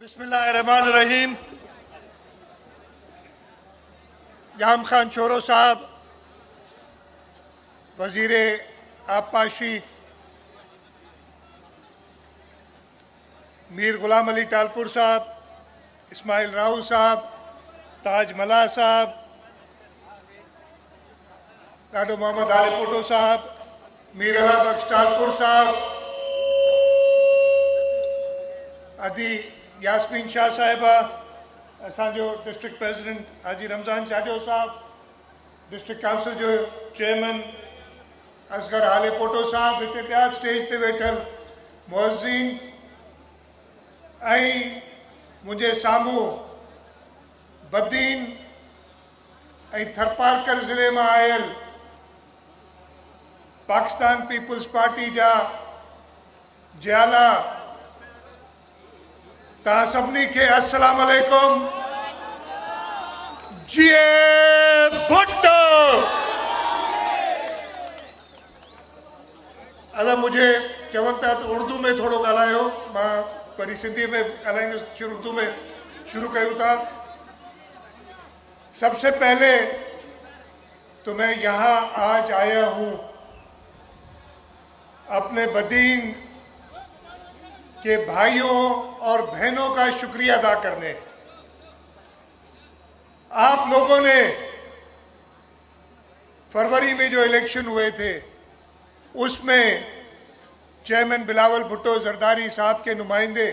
बिस्मिल्लाहिर्रहमानिर्रहीम। जाम खान शोरो साहब, वज़ीर आबपाशी मीर गुलाम अली टालपुर साहब, इस्माइल राव साहब, ताज मला साहब, डॉक्टर मोहम्मद आले पोटो साहब, मीर अला बख्श टालपुर साहब, अदी यास्मीन शाह साहिबा, असांजो डिस्ट्रिक्ट प्रेसिडेंट हाजी रमज़ान चाडियो साहब, डिस्ट्रिक्ट काउंसिल जो चेयरमैन असगर आले पोटो साहब, हिते ॿिया स्टेज ते वेठल मुअज़्ज़िन ऐं मुंहिंजे साम्हूं बदीन ऐं थरपारकर ज़िले मां आयल पाकिस्तान पीपुल्स पार्टी जा जियाला, तव्हां सभिनी खे अस्सलाम वालेकुम। जीए भुट्टो। अदा मुझे चवनि था त उर्दू में थोरो ॻाल्हायो, मां वरी सिंधी में ॻाल्हाईंदुसि, उर्दू में शुरू कयूं था। सबसे पहले तो मैं यहाँ आज आया हूँ अपने बदीन के भाइयों और बहनों का शुक्रिया अदा करने। आप लोगों ने फरवरी में जो इलेक्शन हुए थे उसमें चेयरमैन बिलावल भुट्टो जरदारी साहब के नुमाइंदे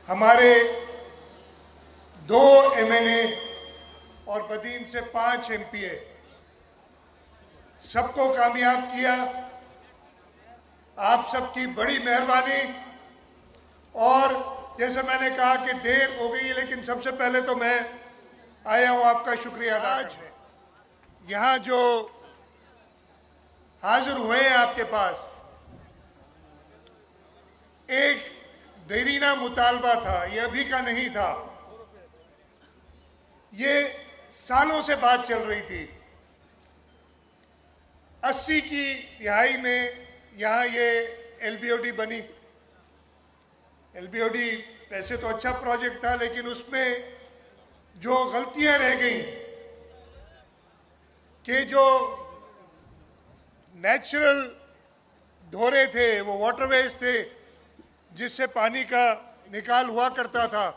हमारे 2 MNA और बदीन से 5 MPA सबको कामयाब किया। आप सबकी बड़ी मेहरबानी। और जैसे मैंने कहा कि देर हो गई है, लेकिन सबसे पहले तो मैं आया हूँ आपका शुक्रिया अदा करने। यहाँ जो हाजिर हुए हैं आपके पास, एक देरीना मुतालबा था, ये अभी का नहीं था, ये सालों से बात चल रही थी। 80 की दिहाई में यहाँ ये LBOD बनी। LBOD वैसे तो अच्छा प्रोजेक्ट था, लेकिन उसमें जो गलतियां रह गई कि जो नेचुरल ढोरे थे, वो वाटरवेज थे जिससे पानी का निकाल हुआ करता था,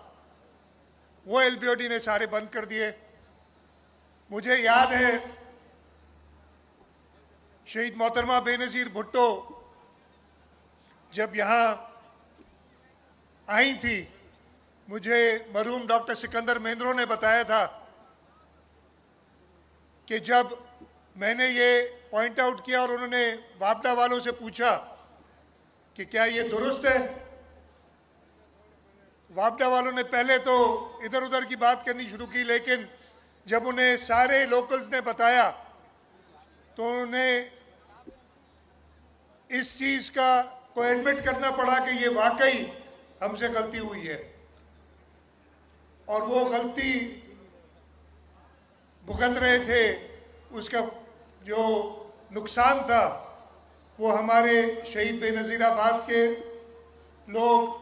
वो LBOD ने सारे बंद कर दिए। मुझे याद है शहीद मोहतरमा बेनज़ीर भुट्टो जब यहाँ आई थी, मुझे मरहूम डॉक्टर सिकंदर महेंद्रो ने बताया था कि जब मैंने ये पॉइंट आउट किया और उन्होंने वापडा वालों से पूछा कि क्या ये दुरुस्त है, वापडा वालों ने पहले तो इधर उधर की बात करनी शुरू की, लेकिन जब उन्हें सारे लोकल्स ने बताया तो उन्हें इस चीज़ का को एडमिट करना पड़ा कि ये वाकई हमसे गलती हुई है। और वो गलती भुगत रहे थे, उसका जो नुकसान था वो हमारे शहीद बेनज़ीराबाद के लोग,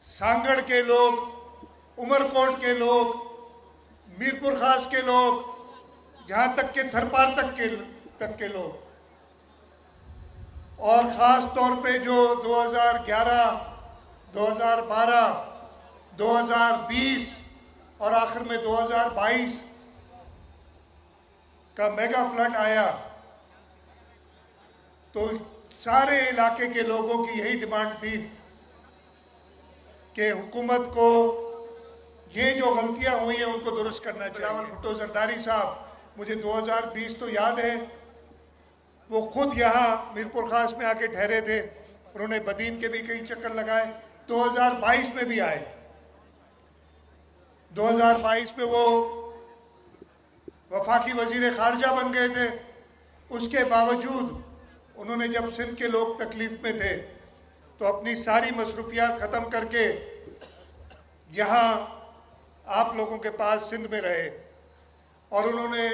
सांगड़ के लोग, उमरकोट के लोग, मीरपुर खास के लोग, यहाँ तक के थरपार तक के लोग, और ख़ास तौर पे जो 2011, 2012, 2020 और आखिर में 2022 का मेगा फ्लड आया, तो सारे इलाके के लोगों की यही डिमांड थी कि हुकूमत को ये जो गलतियां हुई हैं उनको दुरुस्त करना चाहिए। बिलावल भुट्टो जरदारी साहब, मुझे 2020 तो याद है, वो खुद यहाँ मीरपुर खास में आके ठहरे थे, उन्होंने बदीन के भी कई चक्कर लगाए, 2022 में भी आए। 2022 में वो वफाकी वजीर खारजा बन गए थे। उसके बावजूद उन्होंने जब सिंध के लोग तकलीफ में थे तो अपनी सारी मसरूफियात ख़त्म करके यहाँ आप लोगों के पास सिंध में रहे, और उन्होंने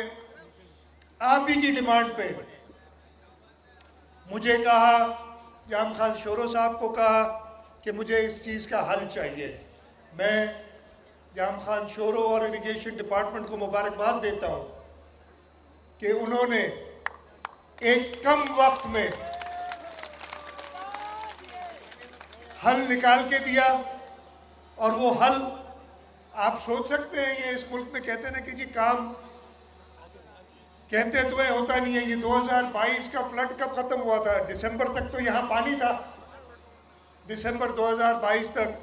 आप ही की डिमांड पे मुझे कहा, जाम खान शोरो साहब को कहा, कि मुझे इस चीज़ का हल चाहिए। मैं जाम खान शोरो और इरिगेशन डिपार्टमेंट को मुबारकबाद देता हूँ कि उन्होंने एक कम वक्त में हल निकाल के दिया। और वो हल आप सोच सकते हैं, ये इस मुल्क में कहते हैं ना कि जी काम कहते तो है, होता नहीं है। ये 2022 का फ्लड कब खत्म हुआ था? दिसंबर तक तो यहाँ पानी था, दिसंबर 2022 तक।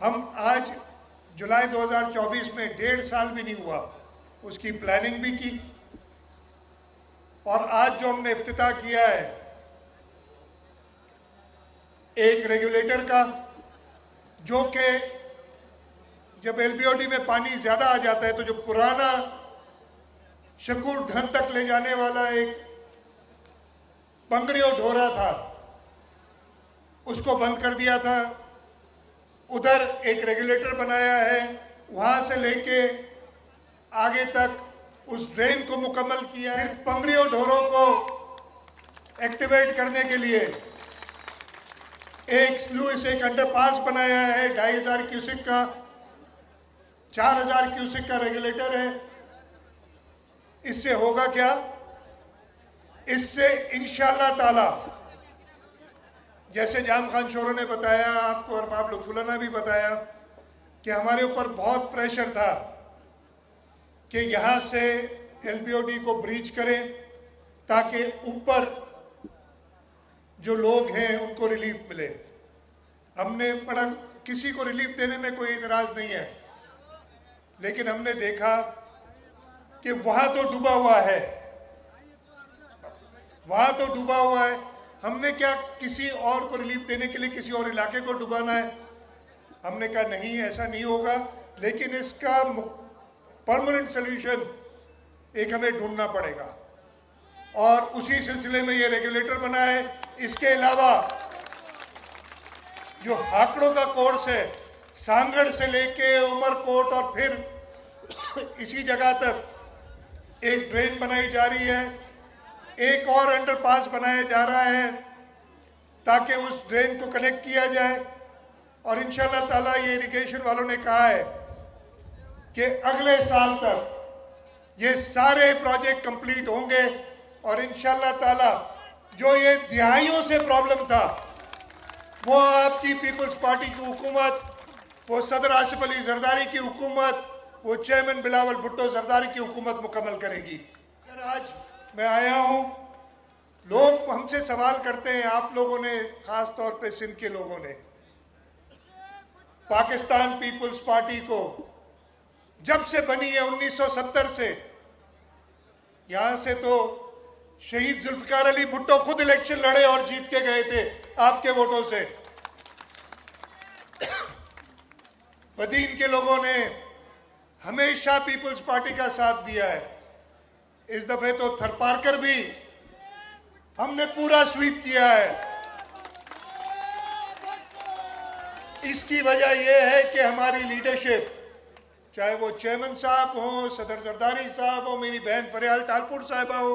हम आज जुलाई 2024 में 1.5 साल भी नहीं हुआ, उसकी प्लानिंग भी की। और आज जो हमने इफ्तिताह किया है एक रेगुलेटर का, जो कि जब एलबीओडी में पानी ज़्यादा आ जाता है तो जो पुराना शकूर ढंग तक ले जाने वाला एक पंगरियो ढोरा था, उसको बंद कर दिया था। उधर एक रेगुलेटर बनाया है, वहाँ से लेके आगे तक उस ड्रेन को मुकम्मल किया है। पंगरियो ढोरों को एक्टिवेट करने के लिए एक स्लूइस, एक अंडरपास बनाया है 2500 क्यूसिक का, 4000 क्यूसिक का रेगुलेटर है। इससे होगा क्या? इससे इंशाअल्लाह ताला, जैसे जाम खान शोरो ने बताया आपको और आप लुत्फुल्लाह ने भी बताया कि हमारे ऊपर बहुत प्रेशर था कि यहाँ से एलबीओडी को ब्रीच करें ताकि ऊपर जो लोग हैं उनको रिलीफ मिले। हमने पढ़ा, किसी को रिलीफ देने में कोई इतराज़ नहीं है, लेकिन हमने देखा कि वहाँ तो डूबा हुआ है, वहाँ तो डूबा हुआ है। हमने क्या किसी और को रिलीफ देने के लिए किसी और इलाके को डुबाना है? हमने कहा नहीं, ऐसा नहीं होगा, लेकिन इसका परमानेंट सोल्यूशन एक हमें ढूंढना पड़ेगा। और उसी सिलसिले में ये रेगुलेटर बना है। इसके अलावा जो हाकड़ों का कोर्स है, सांगड़ से लेके उमरकोट और फिर इसी जगह तक एक ड्रेन बनाई जा रही है, एक और अंडरपास बनाया जा रहा है ताकि उस ड्रेन को कनेक्ट किया जाए। और इंशाअल्लाह ताला ये इरिगेशन वालों ने कहा है कि अगले साल तक ये सारे प्रोजेक्ट कंप्लीट होंगे। और इंशाअल्लाह ताला जो ये दिहाइयों से प्रॉब्लम था, वो आपकी पीपल्स पार्टी की हुकूमत, वो सदर आसिफ अली जरदारी की हुकूमत, वो चेयरमैन बिलावल भुट्टो जरदारी की हुकूमत मुकम्मल करेगी। अगर आज मैं आया हूँ, लोग हमसे सवाल करते हैं, आप लोगों ने, ख़ास तौर पे सिंध के लोगों ने, पाकिस्तान पीपल्स पार्टी को जब से बनी है 1970 से, यहाँ से तो शहीद जुल्फिकार अली भुट्टो खुद इलेक्शन लड़े और जीत के गए थे आपके वोटों से। बदीन के लोगों ने हमेशा पीपल्स पार्टी का साथ दिया है। इस दफे तो थरपारकर भी हमने पूरा स्वीप किया है। इसकी वजह यह है कि हमारी लीडरशिप, चाहे वो चेयरमैन साहब हो, सदर जरदारी साहब हो, मेरी बहन फरियाल टालपुर साहिबा हो,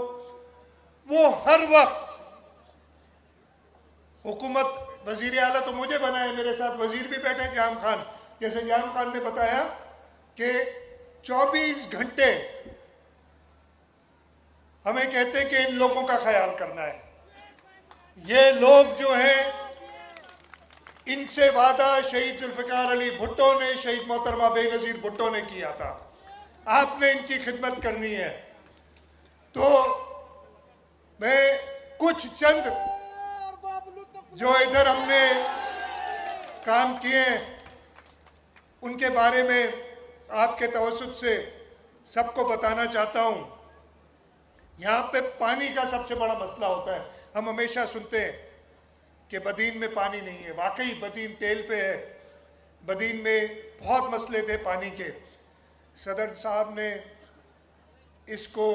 वो हर वक्त हुकूमत, वजीर आला तो मुझे बनाए, मेरे साथ वजीर भी बैठे जाम खान। जैसे जाम खान ने बताया कि 24 घंटे हमें कहते हैं कि इन लोगों का ख्याल करना है। ये लोग जो हैं, इनसे वादा शहीद जुल्फिकार अली भुट्टो ने, शहीद मोहतरमा बेनज़ीर भुट्टो ने किया था। आपने इनकी खिदमत करनी है। तो मैं कुछ चंद जो इधर हमने काम किए उनके बारे में आपके तवज्जुह से सबको बताना चाहता हूँ। यहाँ पे पानी का सबसे बड़ा मसला होता है। हम हमेशा सुनते हैं कि बदीन में पानी नहीं है। वाकई बदीन तेल पे है। बदीन में बहुत मसले थे पानी के। सदर साहब ने इसको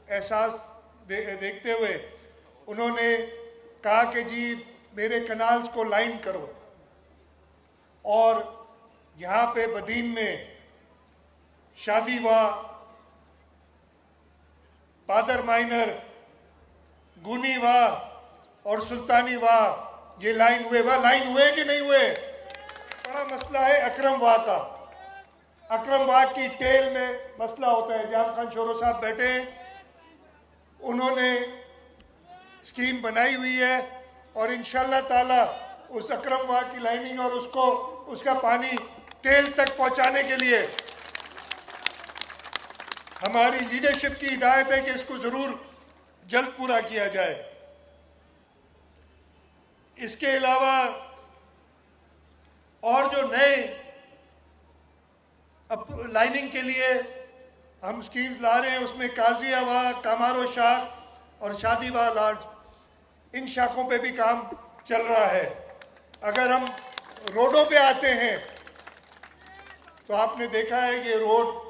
एहसास देखते हुए उन्होंने कहा कि जी मेरे कनाल्स को लाइन करो, और यहाँ पे बदीन में शादी वाह, पादर माइनर, गुनी वाह और सुल्तानी वाह ये लाइन हुए, वह लाइन हुए कि नहीं हुए? बड़ा मसला है अकरम वाह का। अकरम वाह की टेल में मसला होता है। जाम खान शोरो साहब बैठे हैं, उन्होंने स्कीम बनाई हुई है और इंशाल्लाह ताला उस अकरम वाह की लाइनिंग और उसका पानी टेल तक पहुंचाने के लिए हमारी लीडरशिप की हिदायत है कि इसको जरूर जल्द पूरा किया जाए। इसके अलावा और जो नए लाइनिंग के लिए हम स्कीम्स ला रहे हैं, उसमें काजिया वाह, कामारो शाख और शादी वाह लाट, इन शाखों पे भी काम चल रहा है। अगर हम रोडों पे आते हैं तो आपने देखा है ये रोड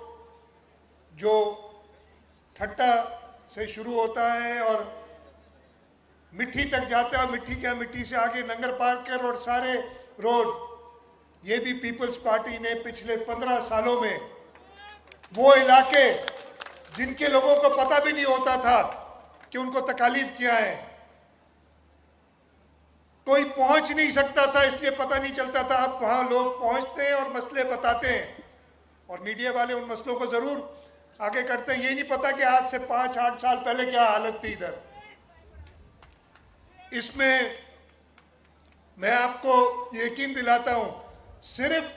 जो ठट्टा से शुरू होता है और मिट्टी तक जाता है, मिट्टी से आगे नंगर पार्क के रोड, सारे रोड, ये भी पीपल्स पार्टी ने पिछले 15 सालों में वो इलाके जिनके लोगों को पता भी नहीं होता था कि उनको तकालीफ क्या है, कोई पहुंच नहीं सकता था इसलिए पता नहीं चलता था, अब वहां लोग पहुंचते हैं और मसले बताते हैं और मीडिया वाले उन मसलों को जरूर आगे करते हैं। ये नहीं पता कि आज से 5-8 साल पहले क्या हालत थी इधर। इसमें मैं आपको यकीन दिलाता हूं, सिर्फ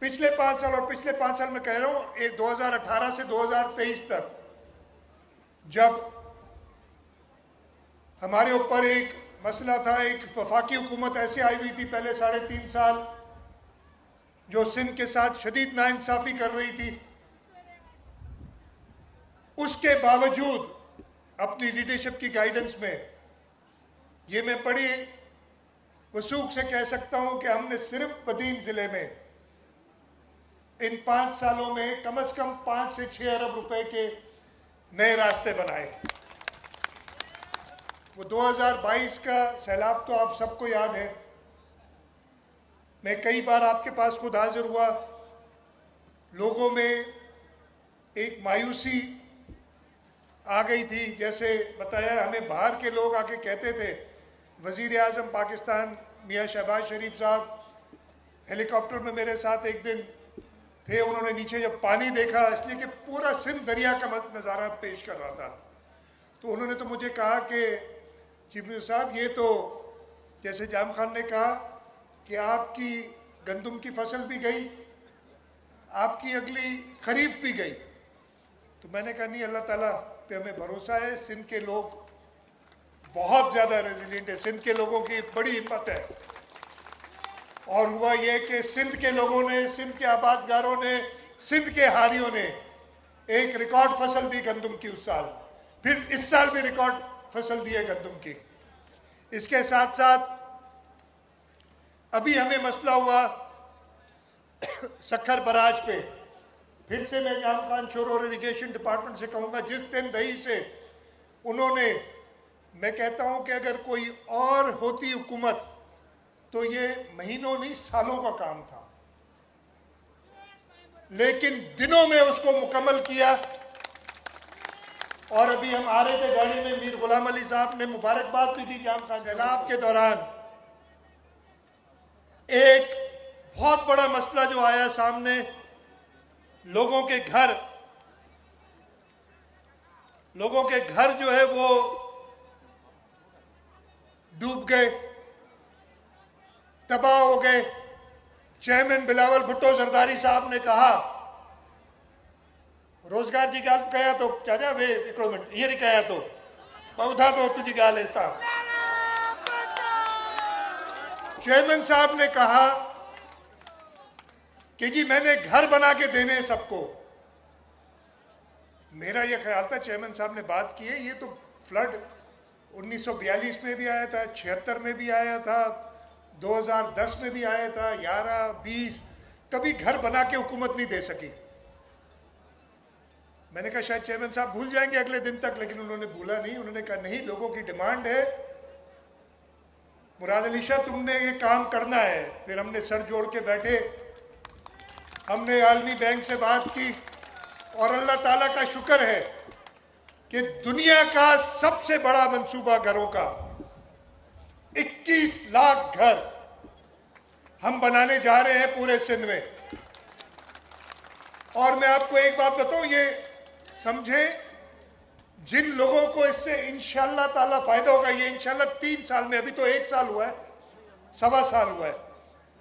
पिछले 5 साल और पिछले 5 साल में कह रहा हूं 2018 से 2023 तक, जब हमारे ऊपर एक मसला था, एक वफाकी हुकूमत ऐसे आई हुई थी पहले 3.5 साल, जो सिंध के साथ शदीद नाइंसाफी कर रही थी, उसके बावजूद अपनी लीडरशिप की गाइडेंस में ये मैं बड़ी वसूख से कह सकता हूं कि हमने सिर्फ बदीन जिले में इन 5 सालों में कम से कम 5 से 6 अरब रुपए के नए रास्ते बनाए। वो 2022 का सैलाब तो आप सबको याद है। मैं कई बार आपके पास खुद हाजिर हुआ, लोगों में एक मायूसी आ गई थी। जैसे बताया, हमें बाहर के लोग आके कहते थे, वज़ीर आज़म पाकिस्तान मियाँ शहबाज शरीफ साहब हेलीकॉप्टर में मेरे साथ एक दिन थे, उन्होंने नीचे जब पानी देखा, इसलिए कि पूरा सिंध दरिया का नज़ारा पेश कर रहा था, तो उन्होंने तो मुझे कहा कि चीफ मिनिस्टर साहब, ये तो जैसे जाम खान ने कहा कि आपकी गंदम की फसल भी गई, आपकी अगली खरीफ भी गई। तो मैंने कहा नहीं, अल्लाह ताला पे हमें भरोसा है, सिंध के लोग बहुत ज़्यादा रेजिलिएंट है, सिंध के लोगों की बड़ी हिम्मत है। और हुआ यह कि सिंध के लोगों ने, सिंध के आबादगारों ने, सिंध के हारियों ने एक रिकॉर्ड फसल दी गंदम की उस साल, फिर इस साल भी रिकॉर्ड फसल दी है गंदम की। इसके साथ साथ अभी हमें मसला हुआ सक्खर बराज पे, फिर से मैं जाम खान शोरो और इरिगेशन डिपार्टमेंट से कहूँगा, जिस दिन दही से उन्होंने, मैं कहता हूँ कि अगर कोई और होती हुकूमत तो ये महीनों नहीं सालों का काम था, लेकिन दिनों में उसको मुकम्मल किया। और अभी हम आ रहे थे गाड़ी में, मीर गुलाम अली साहब ने मुबारकबाद भी दी जाम खान। सैलाब के दौरान एक बहुत बड़ा मसला जो आया सामने, लोगों के घर जो है वो डूब गए, तबाह हो गए। चेयरमैन बिलावल भुट्टो जरदारी साहब ने कहा, रोजगार जी गाल कया तो चाचा वे हिकिड़ो मिनट हींअर कया तो पौधा तो तुझी गाल है साहब। चेयरमैन साहब ने कहा कि जी मैंने घर बना के देने हैं सबको। मेरा ये ख्याल था, चेयरमैन साहब ने बात की है, ये तो फ्लड 1942 में भी आया था, 76 में भी आया था, 2010 में भी आया था, 11, 20, कभी घर बना के हुकूमत नहीं दे सकी। मैंने कहा शायद चेयरमैन साहब भूल जाएंगे अगले दिन तक, लेकिन उन्होंने भूला नहीं। उन्होंने कहा नहीं, लोगों की डिमांड है, मुराद अली शाह तुमने ये काम करना है। फिर हमने सर जोड़ के बैठे, हमने आलमी बैंक से बात की और अल्लाह ताला का शुक्र है कि दुनिया का सबसे बड़ा मंसूबा घरों का 21 लाख घर हम बनाने जा रहे हैं पूरे सिंध में। और मैं आपको एक बात बताऊं, ये समझें, जिन लोगों को इससे इंशाअल्लाह ताला फायदा होगा, ये इंशाअल्लाह 3 साल में, अभी तो 1 साल हुआ है, 1.25 साल हुआ है,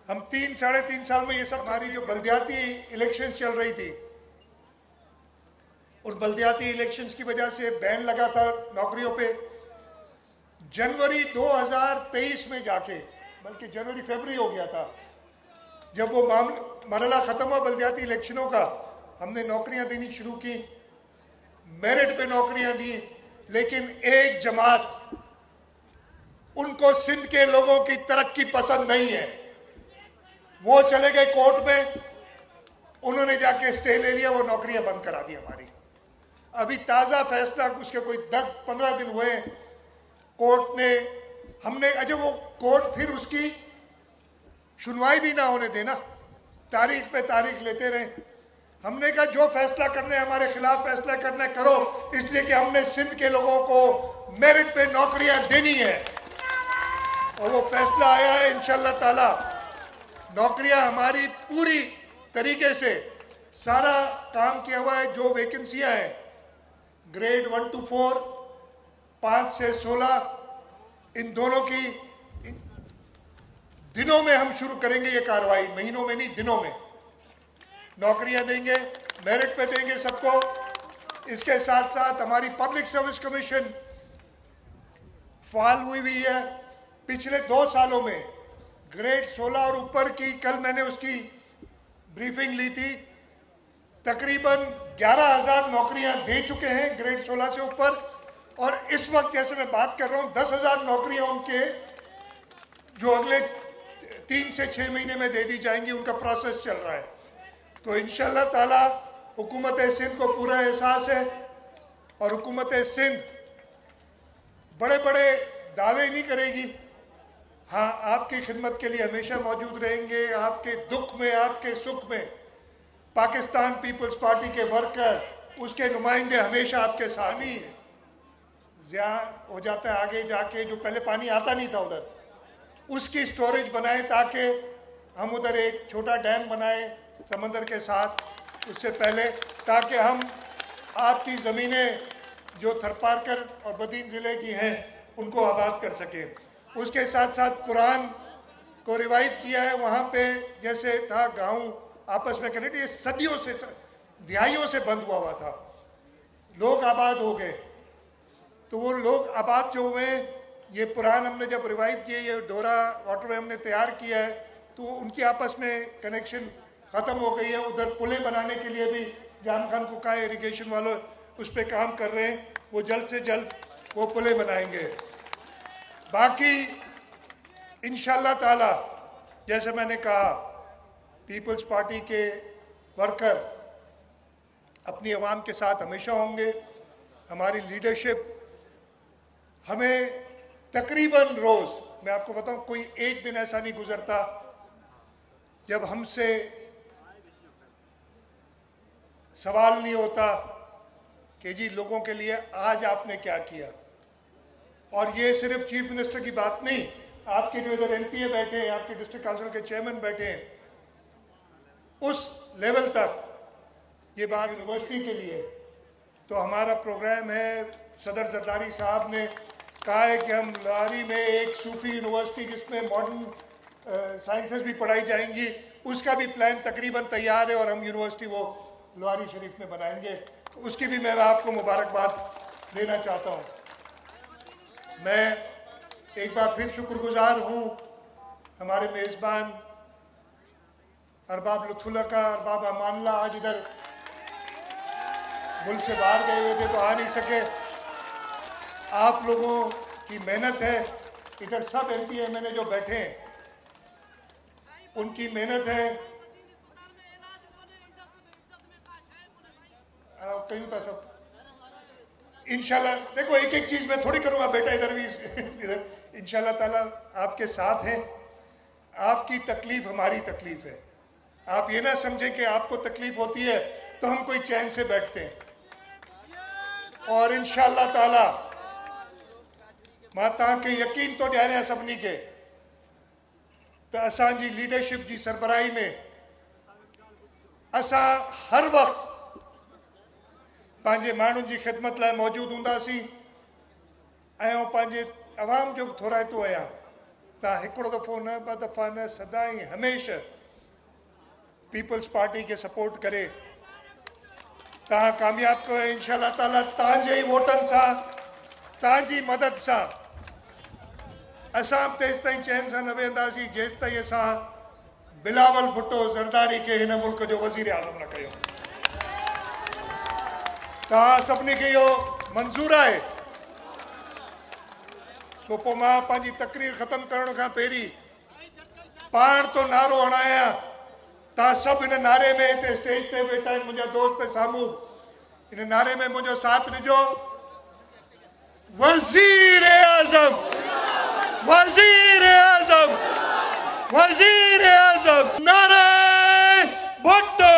हम 3-3.5 साल में ये सब, हमारी जो बल्दियाती इलेक्शन चल रही थी, उन बल्दियाती इलेक्शंस की वजह से बैन लगा था नौकरियों पे। जनवरी 2023 में जाके, बल्कि जनवरी फरवरी हो गया था, जब वो मरला खत्म हुआ बल्दियाती इलेक्शनों का, हमने नौकरियां देनी शुरू की, मेरिट पे नौकरियां दी। लेकिन एक जमात, उनको सिंध के लोगों की तरक्की पसंद नहीं है, वो चले गए कोर्ट में, उन्होंने जाके स्टे ले लिया, वो नौकरियां बंद करा दी हमारी। अभी ताज़ा फैसला, उसके कोई 10-15 दिन हुए, कोर्ट ने, हमने, अजय वो कोर्ट फिर उसकी सुनवाई भी ना होने देना, तारीख पे तारीख लेते रहे। हमने कहा जो फैसला करना है, हमारे खिलाफ फैसला करना है, करो, इसलिए कि हमने सिंध के लोगों को मेरिट पे नौकरियां देनी है। और वो फैसला आया है, इंशाअल्लाह ताला नौकरियां हमारी पूरी तरीके से, सारा काम किया हुआ है। जो वैकेंसियां हैं ग्रेड 1 to 4, 5 से 16, इन दोनों की दिनों में हम शुरू करेंगे ये कार्रवाई, महीनों में नहीं, दिनों में नौकरियां देंगे, मेरिट पे देंगे सबको। इसके साथ साथ हमारी पब्लिक सर्विस कमीशन फाल हुई है। पिछले 2 सालों में ग्रेड 16 और ऊपर की, कल मैंने उसकी ब्रीफिंग ली थी, तकरीबन 11,000 नौकरियां दे चुके हैं ग्रेड 16 से ऊपर। और इस वक्त जैसे मैं बात कर रहा हूं, 10,000 नौकरियां उनके जो अगले 3 से 6 महीने में दे दी जाएंगी, उनका प्रोसेस चल रहा है। तो इंशाअल्लाह ताला हुकूमत सिंध को पूरा एहसास है, और हुकूमत सिंध बड़े बड़े दावे नहीं करेगी। हाँ, आपकी खिदमत के लिए हमेशा मौजूद रहेंगे, आपके दुख में, आपके सुख में। पाकिस्तान पीपल्स पार्टी के वर्कर, उसके नुमाइंदे हमेशा आपके साथ ही हैं। ज़िया हो जाता है आगे जाके, जो पहले पानी आता नहीं था उधर, उसकी स्टोरेज बनाए, ताकि हम उधर एक छोटा डैम बनाए समंदर के साथ, उससे पहले, ताकि हम आपकी ज़मीनें जो थरपारकर और बदीन ज़िले की हैं उनको आबाद कर सकें। उसके साथ साथ पुरान को रिवाइव किया है, वहाँ पे जैसे था गांव आपस में कनेक्ट, ये सदियों से, दिहाइयों से बंद हुआ था, लोग आबाद हो गए। तो वो लोग आबाद जो हुए, ये पुरान हमने जब रिवाइव किए, ये डोरा वाटरवे हमने तैयार किया है, तो उनकी आपस में कनेक्शन ख़त्म हो गई है। उधर पुलें बनाने के लिए भी जान खान को कहा, इरिगेशन वालों उस पर काम कर रहे हैं, वो जल्द से जल्द वो पुलें बनाएंगे। बाकी इंशाअल्लाह ताला, जैसे मैंने कहा, पीपल्स पार्टी के वर्कर अपनी आवाम के साथ हमेशा होंगे। हमारी लीडरशिप हमें तकरीबन रोज़, मैं आपको बताऊं, कोई एक दिन ऐसा नहीं गुजरता जब हमसे सवाल नहीं होता कि जी लोगों के लिए आज आपने क्या किया। और ये सिर्फ चीफ मिनिस्टर की बात नहीं, आपके जो इधर एमपीए बैठे हैं, आपके डिस्ट्रिक्ट काउंसिल के चेयरमैन बैठे हैं, उस लेवल तक ये बात यूनिवर्सिटी के लिए। तो हमारा प्रोग्राम है, सदर जरदारी साहब ने कहा है कि हम लोहारी में एक सूफी यूनिवर्सिटी जिसमें मॉडर्न साइंसेस भी पढ़ाई जाएंगी, उसका भी प्लान तकरीबन तैयार है, और हम यूनिवर्सिटी वो लोहारी शरीफ में बनाएंगे। तो उसकी भी मैं आपको मुबारकबाद देना चाहता हूँ। मैं एक बार फिर शुक्रगुजार हूँ हमारे मेज़बान अरबाब लुत्फुल्लाह का। अरबाब अमानुल्लाह आज इधर मुल्क से बाहर गए हुए थे तो आ नहीं सके। आप लोगों की मेहनत है, इधर सब एमपी एमएलए जो बैठे हैं उनकी मेहनत है। कहीं था सब इंशाल्लाह। देखो, एक एक चीज़ मैं थोड़ी करूँगा बेटा, इधर भी इधर इंशाल्लाह ताला आपके साथ हैं। आपकी तकलीफ़ हमारी तकलीफ़ है। आप ये ना समझें कि आपको तकलीफ़ होती है तो हम कोई चैन से बैठते हैं। और इंशाल्लाह ताला मां तव्हांखे यकीन थो ॾियारियां सभिनी खे त असांजी लीडरशिप जी सरबराही में असां हर वक़्तु पंहिंजे माण्हुनि जी ख़िदमत लाइ मौजूदु हूंदासीं ऐं पंहिंजे अवाम जो बि थोराइतो आहियां तव्हां हिकिड़ो दफ़ो न ॿ दफ़ा न सदाईं हमेशह पीपल्स पार्टी खे सपोर्ट करे तव्हां कामयाबु कयो इंशाअल्लाह ताला तव्हांजे ई वोटनि सां तव्हांजी मदद सां असां तेसि ताईं चैन सां न वेहंदासीं जेसि ताईं असां बिलावल भुट्टो ज़रदारी खे हिन मुल्क जो वज़ीर आज़म न कयूं तव्हां सभिनी खे इहो मंज़ूरु आहे छो पोइ मां पंहिंजी तकरीर ख़तमु करण खां पहिरीं पाण तो नारो हणायां तव्हां सभु हिन नारे में हिते स्टेज ते वेठा आहिनि मुंहिंजा दोस्त साम्हूं हिन नारे में मुंहिंजो साथ ॾिजो वज़ीर आज़म वज़ीर आज़म वज़ीर आज़म नारे भुट्टो